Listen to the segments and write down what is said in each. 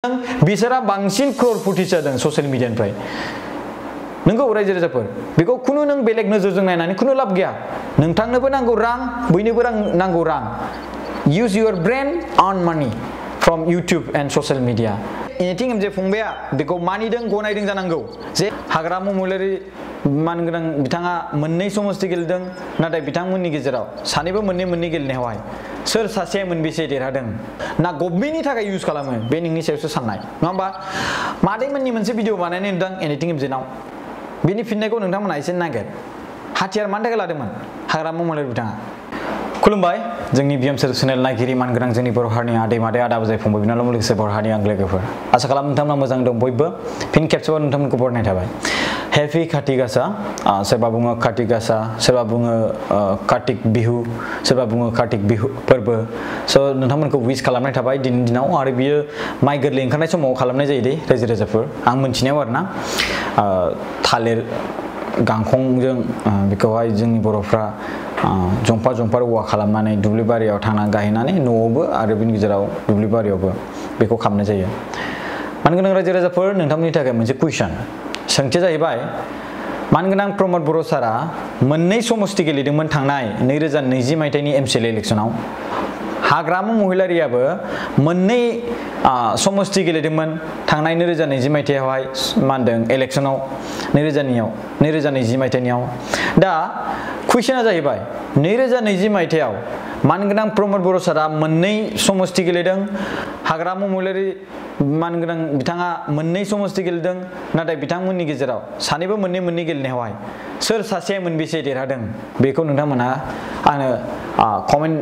बिसोरा बांसिन क्ररफुथि जादों ससियेल मिडियानिफ्राय नोंगौ रायजो राजाफोर बेखौ खुनु नों बेलेग नोजोरजों नायनानै खुनु लाब गैया नोंथांनोबो नांगौ रां बयनोबो नांगौ रां use your brain earn money from YouTube and social media anything जे फंबाया बेखौ मानिदों गनायदों जानांगौ जे हाग्रामा महिलारि मानगोनां बिथाङा मोननै समस्ति गेलेदों नाथाय बिथांमोननि गेजेराव सानैबो मोननै गेलेनायावहाय सोर सासे मोनबेसे देरहादों ना गभर्नमेन्टनि थाखाय इउज खालामो बे नोंनि सायावसो साननाय नङा होमबा मादैमोननि मोनसे भिडिअ बानायनाय नुदों एनिथिं एमजेनाव बेनि फिननायखौ नोंथांमोना एसे नागिर हाथियार मानि थाखाय लादोंमोन हाग्रामा महिलारि बिथाङा खुलुमबाय जोंनि बिएमसि चेनेल नायगिरि मानगोनां जोंनि बर' हारिनि आदै मादै आदा बुजाय फंबाय बिनानाव लोगोसे बर' हारिनि आंगो लोगोफोर आसा खालामो नोंथांमोना मोजां दं बयबो फिन खेबसेबाव नोंथांमोनखौ बरायनाय थाबाय हेपि काति गासा सोरबा बुङो काति गासा सोरबा बुङो कार्तिक बिहु सोरबा बुङो कार्तिक बिहु फोरबो स' नोंथांमोनखौ विश खालामनाय थाबाय दिनैनि दिनाव आरो बियो माइ गोरलै ओंखारनाय समाव खालामनाय जायो दे रायजो राजाफोर आं मोनथिनायाव आरोना थालिर गांखंजों बेखौहाय जोंनि बर'फ्रा जंफा औवा खालामनानै दुब्लि बारियाव थांनानै गायनानै न'आवबो आरो बेनि गेजेराव दुब्लि बारियावबो बेखौ खालामनाय जायो मानगोनां रायजो राजाफोर नोंथांमोननि थाखाय मोनसे कुइसन सोंथिया जाहैबाय मानगोनां प्रमद बर' सारा मोननै समस्ति गेलेदोंमोन थांनाय 2020 मायथाइनि एमसिएलए इलेक्सनाव हाग्रामा महिलारियाबो मोननै समस्ति गेलेदोंमोन थांनाय 2020 मायथाइयावहाय मा होनदों इलेक्सनाव 2020 मायथाइनियाव दा कुइसना जाहैबाय 2020 मायथाइयाव मानगोनां प्रमद बर' सारा मोननै समस्ति गेलेदों हाग्रामा महिलारि मानगोनां बिथाङा मोननै समस्ति गेलेदों नाथाय बिथांमोननि गेजेराव सानैबो मोननै गेलेनायावहाय सोर सासे मोनबेसे देरहादों बेखौ नोंथांमोनहा आंनो कमेन्ट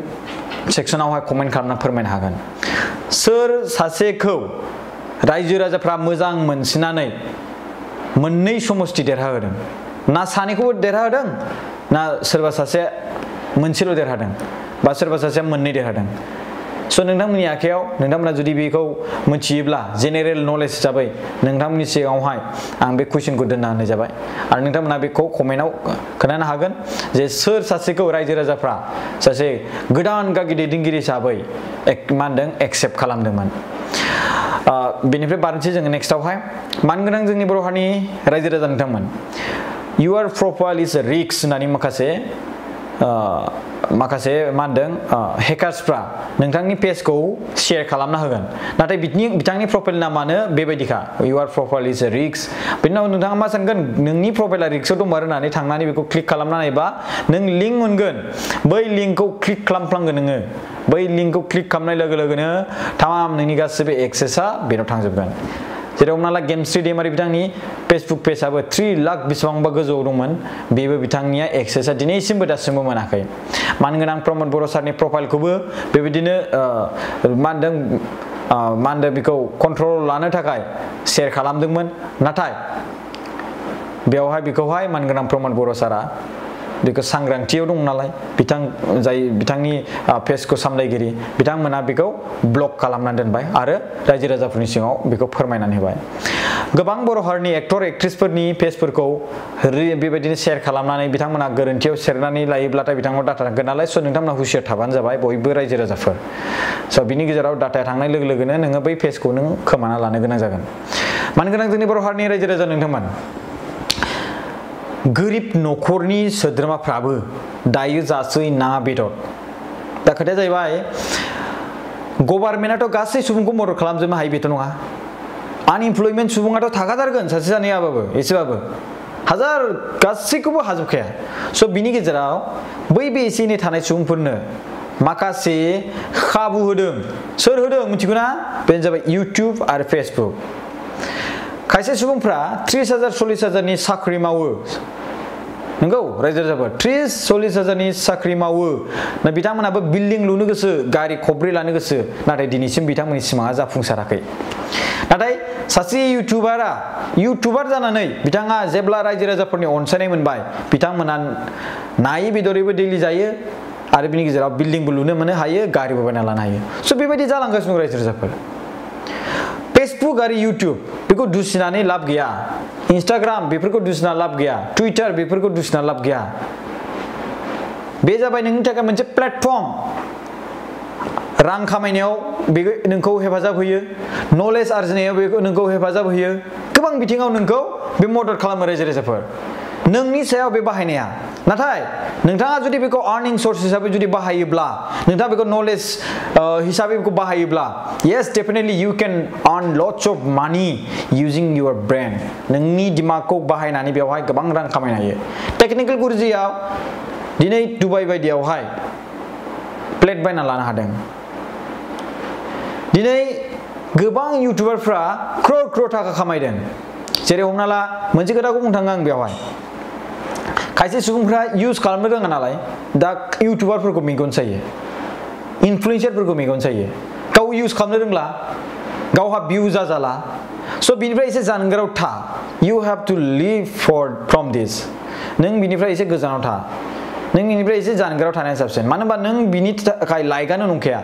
सेक्सनावहाय कमेन्ट खालामना फोरमायनो हागोन सोर सासेखौ रायजो राजाफ्रा मोजां मोनसिनानै मोननै समस्ति देरहाहोदों ना सानैखौबो देरहाहोदों ना सोरबा सासे मोनसेल' देरहादों बा सोरबा सासेया मोननै देरहादों स' नोंथांमोननि आखायाव नोंथांमोना जुदि बेखौ मिथियोब्ला जेनेरेल नलेज हिसाबै नोंथांमोननि सिगाङावहाय आं बे कुइसनखौ दोनना होनाय जाबाय आरो नोंथांमोना बेखौ कमेन्टआव खोन्थानो हागोन जे सोर सासेखौ रायजो राजाफ्रा सासे गोदान गागि दैदेनगिरि हिसाबै मा होनदों एक्सेप्ट खालामदोंमोन बेनिफ्राय बारनोसै जोङो नेक्स्टआवहाय मानगोनां जोंनि बर' हारिनि रायजो राजा नोंथांमोन इउर प्रफाइल इज रिक्स होननानै माखासे मा होनदों हेकार्सफ्रा नोंथांनि पेजखौ शेयार खालामना होगोन नाथाय बिथांनि प्रफाइल नामानो बेबायदिखा इउर प्रफाइल इज रिक्स बेनि उनाव नोंथाङा मा सानगोन नोंनि प्रफाइला रिक्सआव दंमारो होननानै थांनानै बेखौ क्लिक खालामना नायबा नों लिंक मोनगोन बै लिंकखौ क्लिक खालामफ्लांगोन नोङो बै लिंकखौ क्लिक खालामनाय लोगो लोगोनो थामाम नोंनि गासैबो एक्सेसआ बेनाव थांजोबगोन जेराव हमना ला गेमस्रि दैमारि बिथांनि फेसबुक पेजआबो 3 लाख बेसेबांबा गोजौआव दंमोन बेबो बिथांनिया एक्सेसआ दिनैसिमबो दासिमबो मोनाखै मानगोनां प्रमद बर' सारनि प्रफाइलखौबो बेबायदिनो मा होनदों बेखौ कन्ट्रल लानो थाखाय शेयार खालामदोंमोन नाथाय बेवहाय बेखौहाय मानगोनां प्रमद बर' सारा बेखौ सांग्रांथियाव दं नालाय बिथांनि पेजखौ सामलायगिरि बिथांमोना बेखौ ब्लक खालामनानै दोनबाय आरो रायजो राजाफोरनि सिगाङाव बेखौ फोरमायनानै होबाय गोबां बर' हारिनि एक्टर एक्ट्रिसफोरनि पेजफोरखौ बेबायदिनो शेयार खालामनानै बिथांमोना गोरोन्थियाव सेरनानै लायोब्लाथाय बिथांमोना डाटा थांगोन नालाय स' नोंथांमोना हुसियार थाबानो जाबाय बयबो रायजो राजाफोर स' बिनि गेजेराव डाटाया थांनाय लोगो लोगोनो नोङो बै पेजखौ नों खोमाना लानो गोनां जागोन मानगोनां जोंनि बर' हारिनि रायजो राजा नोंथांमोन गोरिब न'खरनि सोद्रोमाफ्राबो दायो जासै ना बेदर दा खोथाया जाहैबाय गभर्नमेन्टआथ' गासै सुबुंखौ मदद खालामजोबनो हायो बेथ' नङा आनइमप्लयमेन्ट सुबुङाथ' थाखाथारगोन सासे सानैयाबाबो एसेबाबो हाजार गासैखौबो हाजोबखाया स' बिनि गेजेराव बै एसे एनै थानाय सुबुंफोरनो माखासे खाबु होदों सोर होदों मिथिगौ ना बेनो जाबाय इउटुब आरो फेसबुक खायसे सुबुंफ्रा 30,000 40,000नि साख्रि मावो नंगौ रायजो राजाफोर 30-40,000नि साख्रि मावो ना बिथांमोनाबो बिल्डिं लुनो गोसो गारि खब्रै लानो गोसो नाथाय दिनैसिम बिथांमोननि सिमाङा जाफुंसाराखै नाथाय सासे इउटुबार जानानै बिथाङा जेब्ला रायजो राजाफोरनि अनसायनाय मोनबाय बिथांमोना नायै बेदरैबो दैलि जायो आरो बिनि गेजेराव बिल्डिंबो लुनो मोनो हायो गारिबो बायना लानो हायो स' बेबायदि जालांगासिनो दं रायजो राजाफोर फेसबुक आरो इउटुब बेखौ दुसिनानै लाब गैया इन्स्टाग्राम बेफोरखौ दुसिना लाब गैया टुइटार बेफोरखौ दुसिना लाब गैया बे जाबाय नोंनि थाखाय मोनसे प्लेटफर्म रां खामायनायाव बे नोंखौ हेफाजाब होयो नलेज आरजिनायाव बे नोंखौ हेफाजाब होयो गोबां बिथिङाव नोंखौ बे मदद खालामो रायजो राजाफोर नोंनि सायाव बे बाहायनाया नाथाय नोंथाङा जुदि बेखौ आर्निं सोर्स हिसाबै जुदि बाहायोब्ला नोंथाङा बेखौ नलेज हिसाबै बेखौ बाहायोब्ला yes definitely you can earn lots of money using your brain नोंनि दिमागखौ बाहायनानै बेवहाय गोबां रां खामायनो हायो टेक्निकेल गुरुजियाव दिनै दुबाइ बायदियावहाय प्लेट बायना लानो हादों दिनै गोबां इउटिउबारफ्रा क्रर थाखा खामायदों जेरै हमना ला मोनसे खोथाखौ बुंनो थाङो आं बेवहाय खायसे सुबुंफ्रा इउज खालामनो रोङा नालाय दा इउटिउबारफोरखौ मेगन सायो इनफ्लुएन्सारफोरखौ मेगन सायो गाव इउज खालामनो रोंला गावहा भिउ जाजाला स' बिनिफ्राय एसे जानगाराव था you have to live from this नों बिनिफ्राय एसे गोजानाव था नों बिनिफ्राय एसे जानगाराव थानाया साबसिन मानो होनबा नों बिनि थाखाय लाइकआनो नंखाया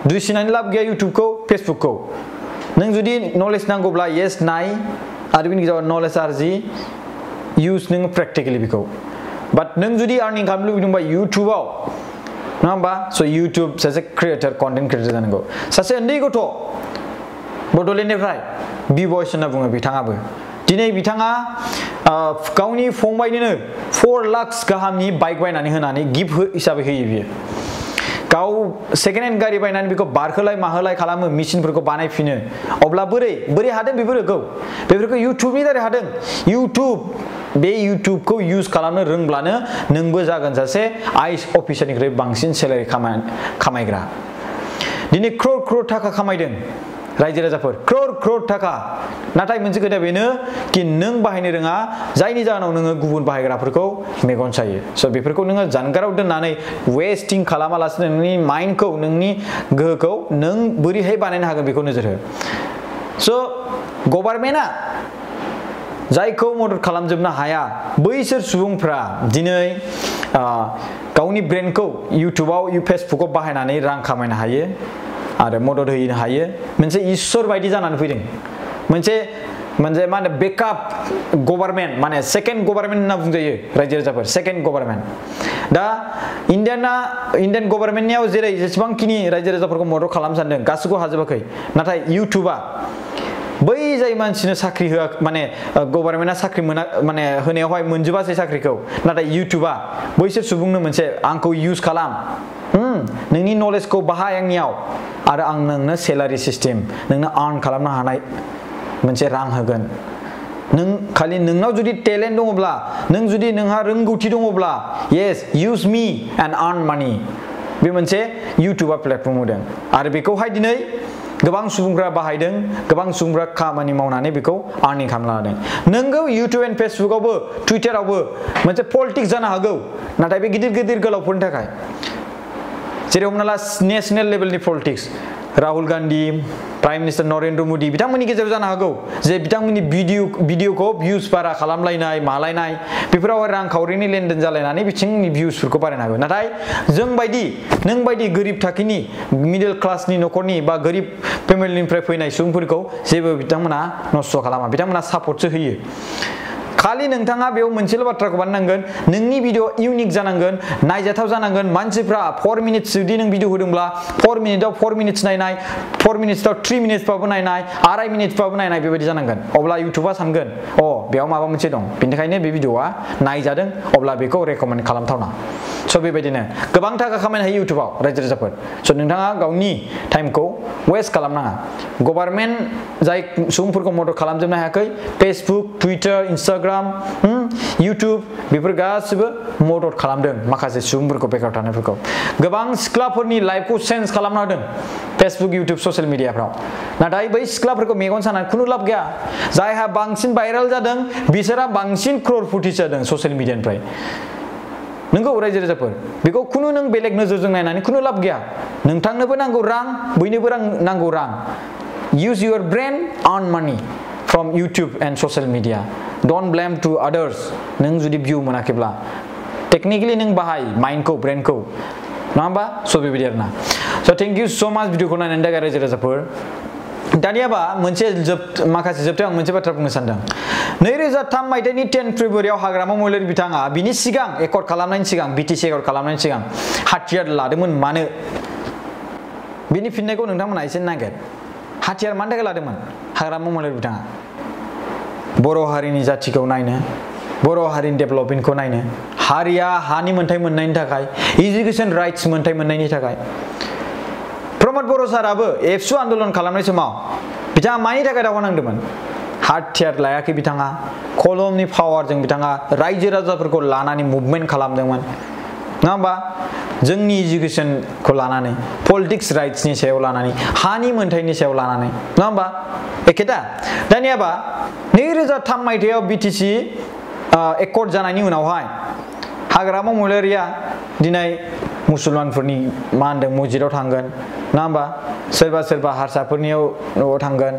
दुसिनानै लाब गैया इउटिउबखौ फेसबुकखौ नों जुदि नलेज नांगौब्ला येस नाय आरो बिनि गेजेराव नलेज आरजि इउज नों प्रेक्टिकेलि बेखौ बाट नों जुदि आर्निं खालामनो लुबैदोंबा इउटिउबाव नङा होमबा स' इउटिउब सासे क्रिएटर कन्टेन्ट क्रिएटर जानांगौ सासे उन्दै गथ' बड'लेण्डनिफ्राय बि बयस होनना बुङो बिथाङाबो दिनै बिथाङा गावनि फंबायनोनो 4 लाख गाहामनि बाइक बायनानै होनानै गिफ्ट हिसाबै होयो बियो गाव सेकेन्ड हेन्ड गारि बायनानै बेखौ बारखोलाय माहोलाय खालामो मेसिनफोरखौ बानायफिनो अब्ला बोरै हादों बेफोरखौ इउटिउबनि दारै हादों बे इउटिउबखौ इउज खालामनो रोंब्लानो नोंबो जागोन सासे आइस अफिसारनिख्रुइ बांसिन सेलारि खामायग्रा दिनै क्रर थाखा खामायदों रायजो राजाफोर क्रर थाखा नाथाय मोनसे खोथा बेनो कि नों बाहायनो रोङा जायनि जाहोनाव नोङो गुबुन बाहायग्राफोरखौ मेगन सायो स' बेफोरखौ नोङो जानगाराव दोननानै वेस्टिं खालामालासिनो नोंनि माइन्डखौ नोंनि गोहोखौ नों बोरैहाय बानायनो हागोन बेखौ नोजोर हो स' गभार्नमेन्टआ जायखौ मदद खालामजोबनो हाया बैसोर सुबुंफ्रा दिनै गावनि ब्रेनखौ इउटिउबाव फेसबुकआव बाहायनानै रां खामायनो हायो आरो मदद होनो हायो मोनसे इसोर बायदि जानानै फैदों मोनसे मा होनो बेकआप गभार्नमेन्ट माने सेकेन्ड गभार्नमेन्ट होनना बुंजायो रायजो राजाफोर सेकेन्ड गभार्नमेन्ट दा इन्डियान गभार्नमेन्टनियाव जेरै जेसेबांखिनि रायजो राजाफोरखौ मदद खालामनो सानदों गासैखौ हाजोबाखै नाथाय इउटिउबा बै जाय मानसिनो साख्रि होआ माने गभार्नमेन्टआ साख्रि मोना माने होनायावहाय मोनजोबासै साख्रिखौ नाथाय इउटिउबा बैसोर सुबुंनो मोनसे आंखौ इउज खालाम नोंनि नलेजखौ बाहाय आंनियाव आरो आं नोंनो सेलारि सिस्टेम नोंनो आर्न खालामनो हानाय मोनसे रां होगोन नों खालि नोंनाव जुदि टेलेन्ट दङब्ला नों जुदि नोंहा रोंगौथि दङब्ला येस इउज मी एन्ड आर्न मानि बे मोनसे इउटिउबा प्लेटफर्म होदों आरो बेखौहाय दिनै गोबां सुबुंफ्रा बाहायदों गोबां सुबुंफ्रा खामानि मावनानै बेखौ आर्निं खालामनो हादों नोंगौ इउटिउब एन्ड फेसबुकआवबो टुइटारावबो मोनसे पलिटिक्स जानो हागौ नाथाय बे गिदिर गोलावफोरनि थाखाय जेरै हमना ला नेशनेल लेभेलनि politics Rahul Gandhi prime minister Narendra Modi बिथांमोननि गेजेराव जानो हागौ जे बिथांमोननि भिडिअखौ भिउज बारा खालामलायनाय मालायनाय बेफोराव रांखावरिनि लेनदेन जालायनानै बिथिंनि भिउसफोरखौ बारायनो हागौ नाथाय नों बायदि गोरिब थाखोनि मिडल क्लासनि न'खरनि बा गोरिब फेमिलिनिफ्राय फैनाय सुबुंफोरखौ जेबो बिथांमोना नस्थ' खालामा बिथांमोना सापर्टसो होयो खालि नोंथाङा बेयाव मोनसेल' बाथ्राखौ बानायनांगोन नोंनि भिडिअ इउनिक जानांगोन नायजाथाव जानांगोन मानसिफ्रा 4 मिनिट्स जुदि नों भिडिअ होदोंब्ला 4 मिनिटआव 4 मिनिट्स नायनाय 4 मिनिट्सआव 3 मिनिट्सबाबो नायनाय 2.5 मिनिट्सबाबो नायनाय बेबायदि जानांगोन अब्ला इउटिउबा सानगोन बेयाव माबा मोनसे दं बेनिखायनो बे भिडिअआ नायजादों अब्ला बेखौ रेकमेन्ड खालामथावना स' बेबायदिनो गोबां थाखा खामायनो हायो इउटिउबाव रायजो राजाफोर स' नोंथाङा गावनि टाइमखौ वेस्ट खालामनाङा गभार्नमेन्ट जाय सुबुंफोरखौ मदद खालामजोबनो हायाखै फेसबुक टुइटार इन्स्टाग्राम इउटिउब बेफोर गासिबो मदद खालामदों माखासे सुबुंफोरखौ बेकार थानायफोरखौ गोबां सिख्लाफोरनि लाइफखौ चेन्ज खालामना होदों फेसबुक इउटिउब ससियेल मिडियाफ्राव नाथाय बै सिख्लाफोरखौ मेगन सानानै खुनु लाब गैया जायहा बांसिन भाइरेल जादों बिसोरहा बांसिन क्ररफुटि जादों ससियेल मिडियानिफ्राय नोंगौ रायजो राजाफोर बेखौ खुनु नों बेलेग नोजोरजों नायनानै खुनु लाब गैया नोंथांनोबो नांगौ रां बैनोबो नांगौ रां use your brain earn money from YouTube and social media don't blame to others नों जुदि भिउ मोनाखैब्ला टेक्निकेलि नों बाहाय माइन्डखौ ब्रेनखौ नङा होमबा स' बेबायदि आरोना स' थेंक इउ स' माच भिडिअखौ नायनायनि थाखाय रायजो राजाफोर दानियाबा माखासे जोबथायाव आं मोनसे बाथ्रा बुंनो सानदों 2003 मायथाइनि 10 फेब्रुवारियाव हाग्रामा महिलारि बिथाङा बिनि सिगां एकर्ड खालामनायनि सिगां बिटिसि एकर्ड खालामनायनि सिगां हाथियार लादोंमोन मानो बिनि फिननायखौ नोंथांमोना एसे नागिर हाथियार मानि थाखाय लादोंमोन हाग्रामा महिलारि बिथाङा बर' हारिनि जाथिखौ नायनो बर' हारिनि डेभेलपमेन्टखौ नायनो हारिया हानि मोन्थाय मोननायनि थाखाय एजुकेशन राइट्स मोन्थाय मोननायनि थाखाय प्रमद बर' साराबो एबसु आन्दलन खालामनाय समाव बिथाङा मानि थाखाय दावहा नांदोंमोन हाथियार लायाखै बिथाङा कलमनि पावारजों बिथाङा रायजो राजाफोरखौ लानानै मुभमेन्ट खालामदोंमोन नङा होमबा जोंनि एजुकेशनखौ लानानै पलिटिक्स राइट्सनि सायाव लानानै हानि मोन्थायनि सायाव लानानै नङा होमबा एखेदा दानियाबा 2003 मायथाइयाव बिटिसि एकर्ड जानायनि उनावहाय हाग्रामा महिलारिया दिनै मुसलमानफोरनि मा होनदों मस्जिदाव थांगोन नङा होमबा सोरबा सोरबा हारसाफोरनियाव थांगोन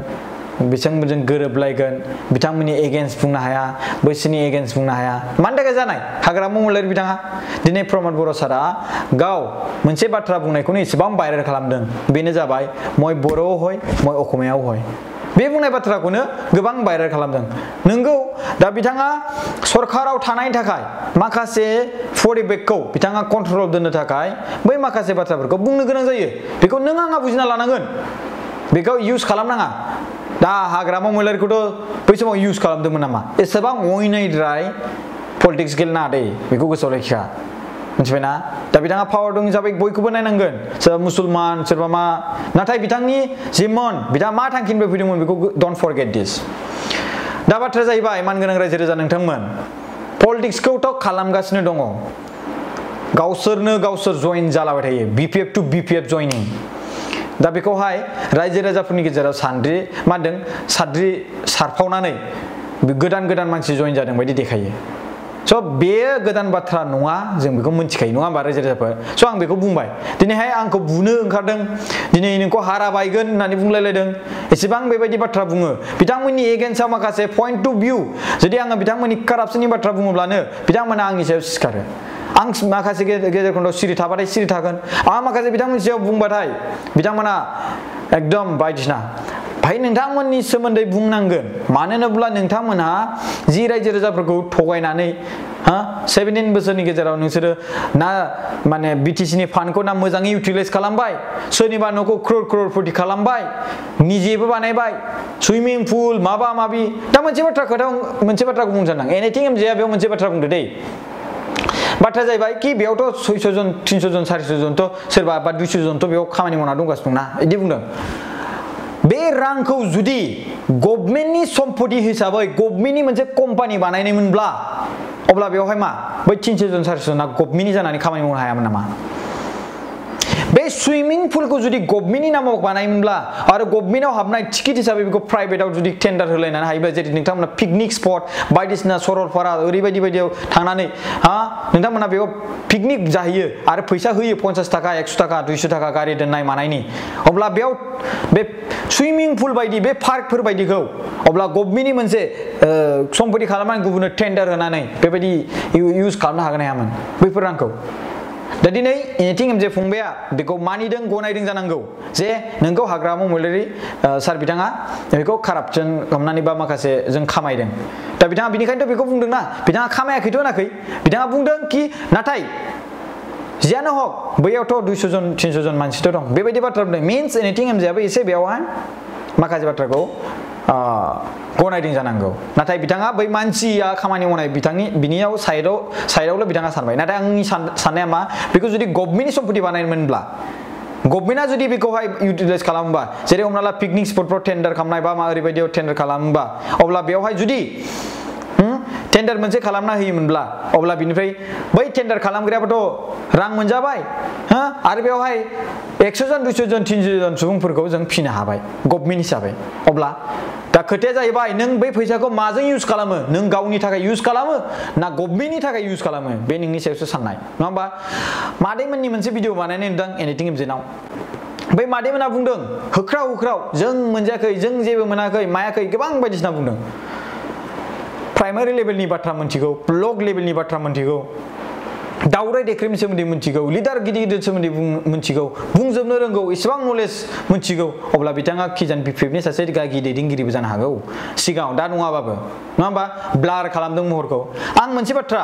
बिथांमोनजों गोरोबलायगोन बिथांमोननि एगेन्स्ट बुंनो हाया बैसोरनि एगेन्स्ट बुंनो हाया मानि थाखाय जानाय हाग्रामा महिलारि बिथाङा दिनै प्रमद बर' सारा गाव मोनसे बाथ्रा बुंनायखौनो एसेबां भाइरेल खालामदों बेनो जाबाय मय बर'आव हय मय असमियाव हय बे बुंनाय बाथ्राखौनो गोबां भाइरेल खालामदों नंगौ दा बिथाङा सरकाराव थानायनि थाखाय माखासे परिबेकखौ बिथाङा कन्ट्रलाव दोननो थाखाय बै माखासे बाथ्राफोरखौ बुंनो गोनां जायो बेखौ नों आंहा बुजिना लानांगोन बेखौ इउज खालामनाङा दा हाग्रामा महिलारिखौथ' बै समाव इउज खालामदोंमोन नामा एसेबां अयनायद्राय पलिटिक्स गेलेनाङा दे बेखौ गोसोआव लाखिया मिथिबायना दा बिथाङा पावार दं हिसाबै बयखौबो नायनांगोन सोरबा मुसलमान सोरबा मा नाथाय बिथांनि जि मन बिथाङा मा थांखिनिफ्राय फैदोंमोन बेखौ डन्ट फरगेट दिस दा बाथ्राया जाहैबाय मानगोनां रायजो राजा नोंथांमोन पलिटिक्सखौथ' खालामगासिनो दङ गावसोरनो गावसोर जइन जालाबाय थायो बिपिएफ टु बिपिएफ जइनिं दा बेखौहाय रायजो राजाफोरनि गेजेराव सानद्रि मा होनदों साद्रि सारफावनानै गोदान गोदान मानसि जइन जादों बायदि देखायो स' बेयो गोदान बाथ्रा नङा जों बेखौ मिन्थिखायो नङा होमबा रायजो राजाफोर स' आं बेखौ बुंबाय दिनैहाय आंखौ बुनो ओंखारदों दिनै नोंखौ हारा बायगोन होननानै बुंलायलायदों एसेबां बेबायदि बाथ्रा बुङो बिथांमोननि एगेन्स्टआव माखासे पइन्ट टु भिउ जुदि आङो बिथांमोननि कारापसननि बाथ्रा बुङोब्लानो बिथांमोना आंनि सायाव सिखारो आं माखासे गेजेर खन्दआव सिरि थाबाथाय सिरि थागोन आं माखासे बिथांमोननि सायाव बुंबाथाय बिथांमोना एकदम बायदिसिना भाई नोंथांमोननि सोमोन्दै बुंनांगोन मानो होनोब्ला नोंथांमोनहा जि रायजो राजाफोरखौ थगायनानै 17 बोसोरनि गेजेराव नोंसोरो ना माने बिटिसिनि फान्डखौ ना मोजाङै इउटिलाइज खालामबाय सोरनिबा न'खौ क्रर क्ररपति खालामबाय निजेबो बानायबाय सुइमिं पुल माबा माबि दा मोनसे बाथ्राखौ बुंनो सानदों एनिथिं एमजेआ बेयाव मोनसे बाथ्रा बुंदो दै बाथ्राया जाहैबाय कि बेयावथ' 600 जन 300 जन 400 जनथ' सोरबा बा 200 जनथ' बेयाव खामानि मावना दंगासिनो दंना बिदि बुंदों बे रांखौ जुदि गभर्नमेन्टनि सम्पति हिसाबै गभर्नमेन्टनि मोनसे कम्पानि बानायनायमोनब्ला अब्ला बेवहाय मा बै 300 जन 400 जना गभर्नमेन्टनि जानानै खामानि मावनो हायामोन नामा बे सुइमिं पुलखौ जुदि गभर्नमेन्टनि नामाव बानायोमोनब्ला आरो गभर्नमेन्टआव हाबनाय टिकेट हिसाबै बेखौ प्राइभेटआव जुदि टेन्डार होलायनानै हायोबा जेरै नोंथांमोना पिकनिक स्पट बायदिसिना सरलपारा ओरैबायदि बायदियाव थांनानै नोंथांमोना बेयाव पिकनिक जाहैयो आरो फैसा होयो 50 थाखा 100 थाखा 200 थाखा गारि दोननाय मानायनि अब्ला बेयाव बे सुइमिं पुल बायदि बे पार्कफोर बायदिखौ अब्ला गभर्नमेन्टनि मोनसे सम्पति खालामनानै गुबुननो टेन्डार होनानै बेबायदि इउज खालामनो हागोन हायामोन बैफोर रांखौ दा दिनै एनिथिं एमजे फंबाया बेखौ मानिदों गनायदों जानांगौ जे नोंखौ हाग्रामा महिलारि सार बिथाङा बेखौ कारापसन खालामनानै बा माखासे जों खामायदों दा बिथाङा बिनिखायनोथ' बेखौ बुंदोंना बिथाङा खामायाखैथ' होनाखै बिथाङा बुंदों कि नाथाय जियानो हक बैयावथ' 200 जन 300 जन मानसिथ' दं बेबायदि बाथ्रा बुंदों मिन्स एनिथिं एमजेआबो एसे बेयावहाय माखासे बाथ्राखौ गनायदों जानांगौ नाथाय बिथाङा बै मानसिया खामानि मावनाय बिनियाव साइडआवल' बिथाङा सानबाय नाथाय आंनि साननाया मा बेखौ जुदि गभर्नमेन्टनि सम्पति बानायमोनब्ला गभर्नमेन्टआ जुदि बेखौहाय इउटिलाइज खालामोबा जेरै हमना ला पिकनिक स्पटफ्राव टेन्डार खालामनाय बा मा ओरैबायदियाव टेन्डार खालामोबा अब्ला बेवहाय जुदि टेन्डार मोनसे खालामना होयोमोनब्ला अब्ला बिनिफ्राय बै टेन्डार खालामग्रायाबोथ' रां मोनजाबाय आरो बेवहाय 100 जन 200 जन 300 जन सुबुंफोरखौ जों फिनो हाबाय गभर्नमेन्ट हिसाबै अब्ला दा खोथाया जाहैबाय नों बै फैसाखौ माजों इउज खालामो नों गावनि थाखाय इउज खालामो ना गभर्नमेन्टनि थाखाय इउज खालामो बे नोंनि सायावसो साननाय नङा होमबा मादैमोननि मोनसे भिडिअ बानायनाय नुदों एनिथिं एमजेनाव बै मादैमोना बुंदों होख्राव होख्राव जों मोनजायाखै जों जेबो मोनाखै मायाखै गोबां बायदिसिना बुंदों प्राइमारि लेभेलनि बाथ्रा मोनथिगौ ब्लक लेभेलनि बाथ्रा मोनथिगौ दावराय देख्रेमनि सोमोन्दै मोनथिगौ लिडार गिदिर गिदिर सोमोन्दै मोनथिगौ बुंजोबनो रोंगौ इसेबां नलेज मोनथिगौ अब्ला बिथाङा किजान बिपिएफनि सासे गागि दैदेनगिरिबो जानो हागौ सिगाङाव दा नङाबाबो नङा होमबा ब्लार खालामदों महरखौ आं मोनसे बाथ्रा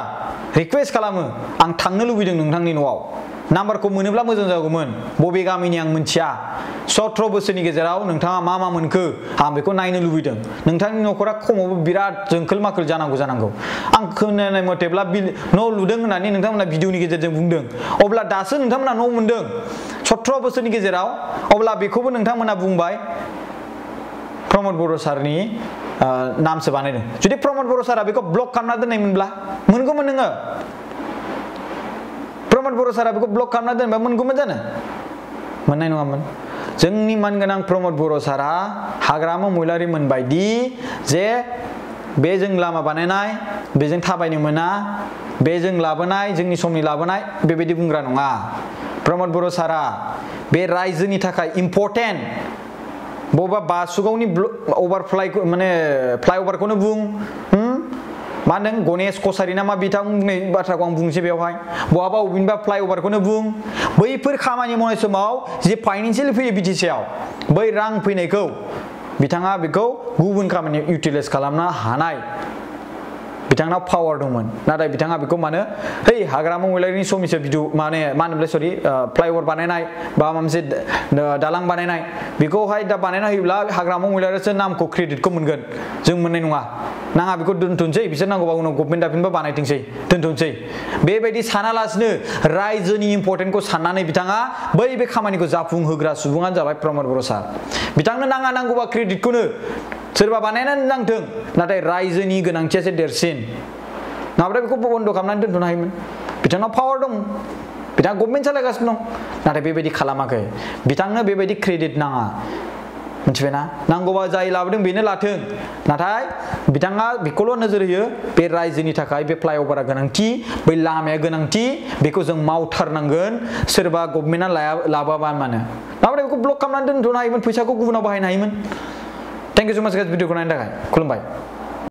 रिक्वेस्ट खालामो आं थांनो लुबैदों नोंथांनि न'आव नाम्बारखौ मोनोब्ला मोजां जागौमोन बबे गामिनि आं मिथिया 17 बोसोरनि गेजेराव नोंथाङा मा मा मोनखो आं बेखौ नायनो लुबैदों नोंथांनि न'खरा खमावबो बिराद जोंखोल माखोल जानांगौ आं खोनानाय मथेब्ला न' लुदों होननानै नोंथांमोना भिडिअनि गेजेरजों बुंदों अब्ला दासो नोंथांमोना न' मोनदों 17 बोसोरनि गेजेराव अब्ला बेखौबो नोंथांमोना बुंबाय प्रमद बर' सारनि नामसो बानायदों जुदि प्रमद बर' सारा बेखौ ब्लक खालामना दोननायमोनब्ला मोनगौमोन नोङो प्रमद बर' सारा बेखौ ब्लक खालामना दोनबा मोनगौमोन जानो मोननाय नङामोन जोंनि मानगोनां प्रमद बर' सारा हाग्रामा महिलारि मोनबायदि जे बेजों लामा बानायनाय बेजों थाबायनो मोना बेजों लाबोनाय जोंनि समनि लाबोनाय बेबायदि बुंग्रा नङा प्रमद बर' सारा बे रायजोनि थाखाय इम्पर्टेन्ट बबेबा बासुगावनि ओभारफ्लाइ माने फ्लाइओभारखौनो बुं मा होनदों गणेश कसारि ना मा बिथां बुंनाय बाथ्राखौ आं बुंनोसै बेवहाय बहाबा बबेनिबा फ्लाइओभारखौनो बुं बैफोर खामानि मावनाय समाव जे फाइनान्सियेल फैयो बिटिसिआव बै रां फैनायखौ बिथाङा बेखौ गुबुन खामानियाव इउटिलाइज खालामनो हानाय बिथांनाव पावार दंमोन नाथाय बिथाङा बेखौ मानो है हाग्रामा महिलारिनि समिसे भिडिअ माने मा होनोमोनलाय सरि फ्लाइओभार बानायनाय बा माबा मोनसे दालां बानायनाय बेखौहाय दा बानायना होयोब्ला हाग्रामा महिलारियासो नामखौ क्रेडिटखौ मोनगोन जों मोननाय नङा नाङा बेखौ दोनथ'नोसै बिसोर नांगौबा उनाव गभर्नमेन्ट दाफिनबा बानायथोंसै दोनथ'नोसै बेबायदि सानालासिनो रायजोनि इम्पर्टेन्टखौ साननानै बिथाङा बै बे खामानिखौ जाफुंहोग्रा सुबुङानो जाबाय प्रमद बर' सार बिथांनो नांगौबा क्रेडिटखौनो सोरबा बानायनानै नांथों नाथाय रायजोनि गोनांथियासो देरसिन नङाब्ला बेखौ बन्द' खालामनानै दोनथ'नो हायोमोन बिथांनाव पावार दं बिथाङा गभर्नमेन्ट सालायगासिनो दं नाथाय बेबायदि खालामाखै बिथांनो बेबायदि क्रेडिट नाङा मिथिबायना नांगौबा जाय लाबोदों बेनो लाथों नाथाय बिथाङा बेखौल' नोजोर होयो बे रायजोनि थाखाय बे फ्लाइओभारा गोनांथि बै लामाया गोनांथि बेखौ जों मावथारनांगोन सोरबा गभर्नमेन्टआ लाबोआबा मानो नङाब्ला बेखौ ब्लक खालामनानै दोनथ'नो हायोमोन फैसाखौ गुबुनाव बाहायनो हायोमोन थेंक इउ सो माच गाइस भिडिअखौ नायनो थाखाय खुलुमबाय